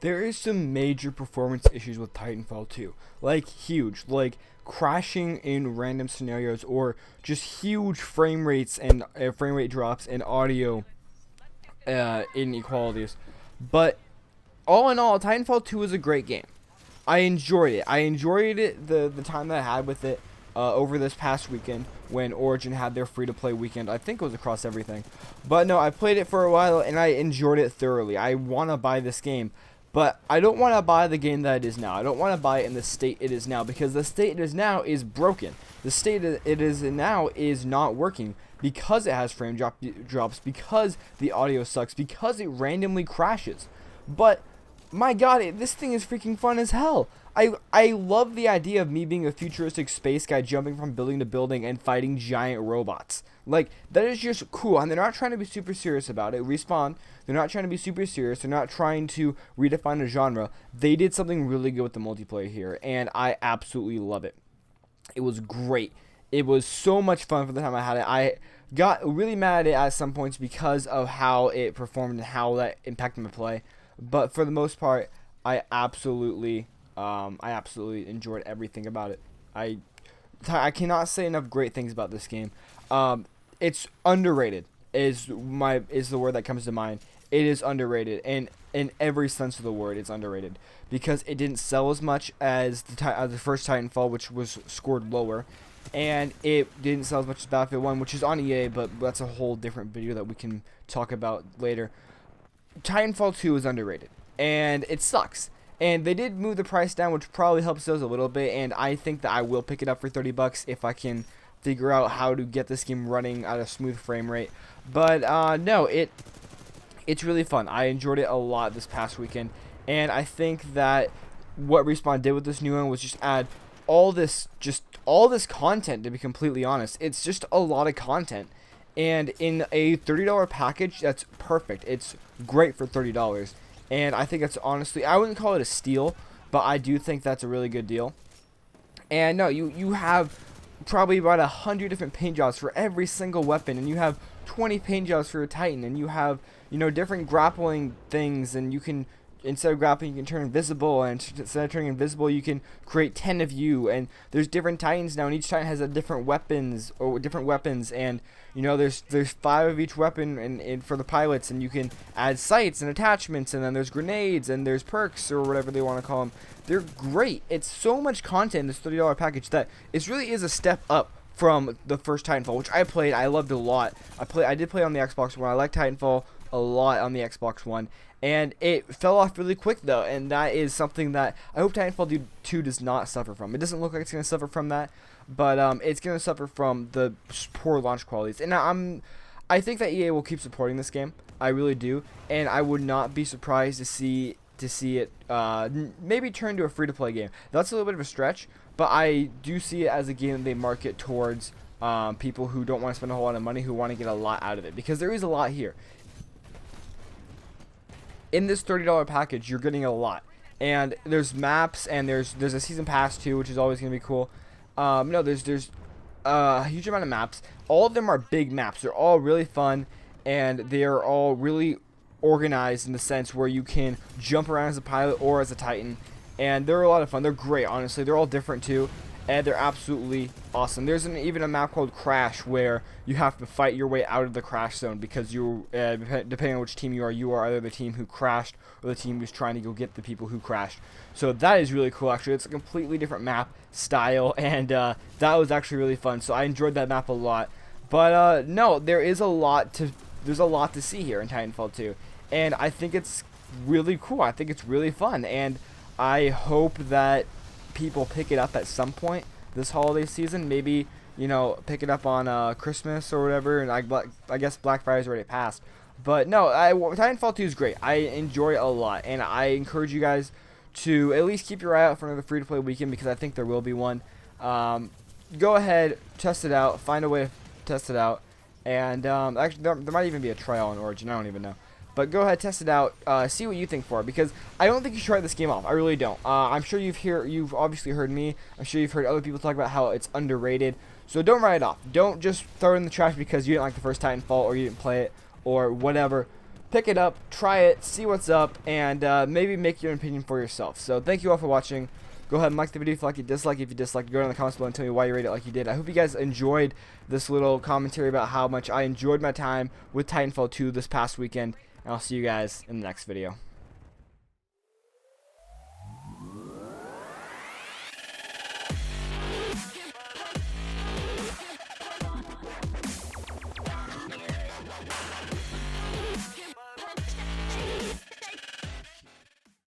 There is some major performance issues with Titanfall 2. Like, huge. Like, crashing in random scenarios or just huge frame rates and frame rate drops and audio inequalities. But all in all, Titanfall 2 is a great game. I enjoyed it. I enjoyed it the time that I had with it over this past weekend when Origin had their free-to-play weekend. I think it was across everything. But no, I played it for a while and I enjoyed it thoroughly. I want to buy this game. But I don't want to buy the game that it is now. I don't want to buy it in the state it is now because the state it is now is broken. The state it is in now is not working because it has drops, because the audio sucks, because it randomly crashes. But my god, this thing is freaking fun as hell. I love the idea of me being a futuristic space guy jumping from building to building and fighting giant robots. Like, that is just cool, and they're not trying to be super serious about it. Respawn, they're not trying to be super serious. They're not trying to redefine a genre. They did something really good with the multiplayer here, and I absolutely love it. It was great. It was so much fun for the time I had it. I got really mad at it at some points because of how it performed and how that impacted my play. But for the most part, I absolutely enjoyed everything about it. I cannot say enough great things about this game. It's underrated is the word that comes to mind. It is underrated, and in every sense of the word, it's underrated because it didn't sell as much as the first Titanfall, which was scored lower, and it didn't sell as much as Battlefield 1, which is on EA, but that's a whole different video that we can talk about later. Titanfall 2 is underrated, and it sucks. And they did move the price down, which probably helps those a little bit, and I think that I will pick it up for $30 if I can figure out how to get this game running at a smooth frame rate. But no, it's really fun. I enjoyed it a lot this past weekend, and I think that what Respawn did with this new one was just add all this content, to be completely honest. It's just a lot of content, and in a $30 package, that's perfect. It's great for $30. And I think that's honestly, I wouldn't call it a steal, but I do think that's a really good deal. And no, you have probably about 100 different paint jobs for every single weapon, and you have 20 paint jobs for a Titan, and you have, different grappling things, and you can, instead of grappling, you can turn invisible, and instead of turning invisible, you can create 10 of you, and there's different Titans now, and each Titan has a different weapons, and there's 5 of each weapon and for the pilots, and you can add sights and attachments, and then there's grenades, and there's perks, or whatever they want to call them. They're great. It's so much content in this $30 package that it really is a step up from the first Titanfall, which I played. I loved it a lot. I did play on the Xbox One. I liked Titanfall a lot on the Xbox One, and it fell off really quick though, and that is something that I hope Titanfall 2 does not suffer from. It doesn't look like it's going to suffer from that, but it's going to suffer from the poor launch qualities. And I think that EA will keep supporting this game. I really do, and I would not be surprised to see it maybe turn to a free-to-play game. That's a little bit of a stretch, but I do see it as a game that they market towards people who don't want to spend a whole lot of money, who want to get a lot out of it, because there is a lot here. In this $30 package, you're getting a lot, and there's maps, and there's a season pass too, which is always going to be cool. There's a huge amount of maps. All of them are big maps. They're all really fun, and they're all really organized in the sense where you can jump around as a pilot or as a Titan, and they're a lot of fun. They're great, honestly. They're all different too, and they're absolutely awesome. There's even a map called Crash where you have to fight your way out of the crash zone because you, depending on which team you are either the team who crashed or the team who's trying to go get the people who crashed. So that is really cool, actually. It's a completely different map style, and that was actually really fun. So I enjoyed that map a lot. But no, there's a lot to see here in Titanfall 2, and I think it's really cool. I think it's really fun, and I hope that people pick it up at some point this holiday season. Maybe pick it up on Christmas or whatever, and I guess Black Friday's already passed. But no, Titanfall 2 is great. I enjoy it a lot, and I encourage you guys to at least keep your eye out for another free-to-play weekend, because I think there will be one. Go ahead, test it out, find a way to test it out, and actually there might even be a trial on Origin. I don't even know. But go ahead, test it out, see what you think for it, because I don't think you should try this game off. I really don't. I'm sure you've obviously heard me. I'm sure you've heard other people talk about how it's underrated. So don't write it off. Don't just throw it in the trash because you didn't like the first Titanfall or you didn't play it or whatever. pick it up, try it, see what's up, and maybe make your opinion for yourself. So thank you all for watching. Go ahead and like the video if you like it, dislike it if you dislike it. Go down in the comments below and tell me why you rate it like you did. I hope you guys enjoyed this little commentary about how much I enjoyed my time with Titanfall 2 this past weekend, and I'll see you guys in the next video.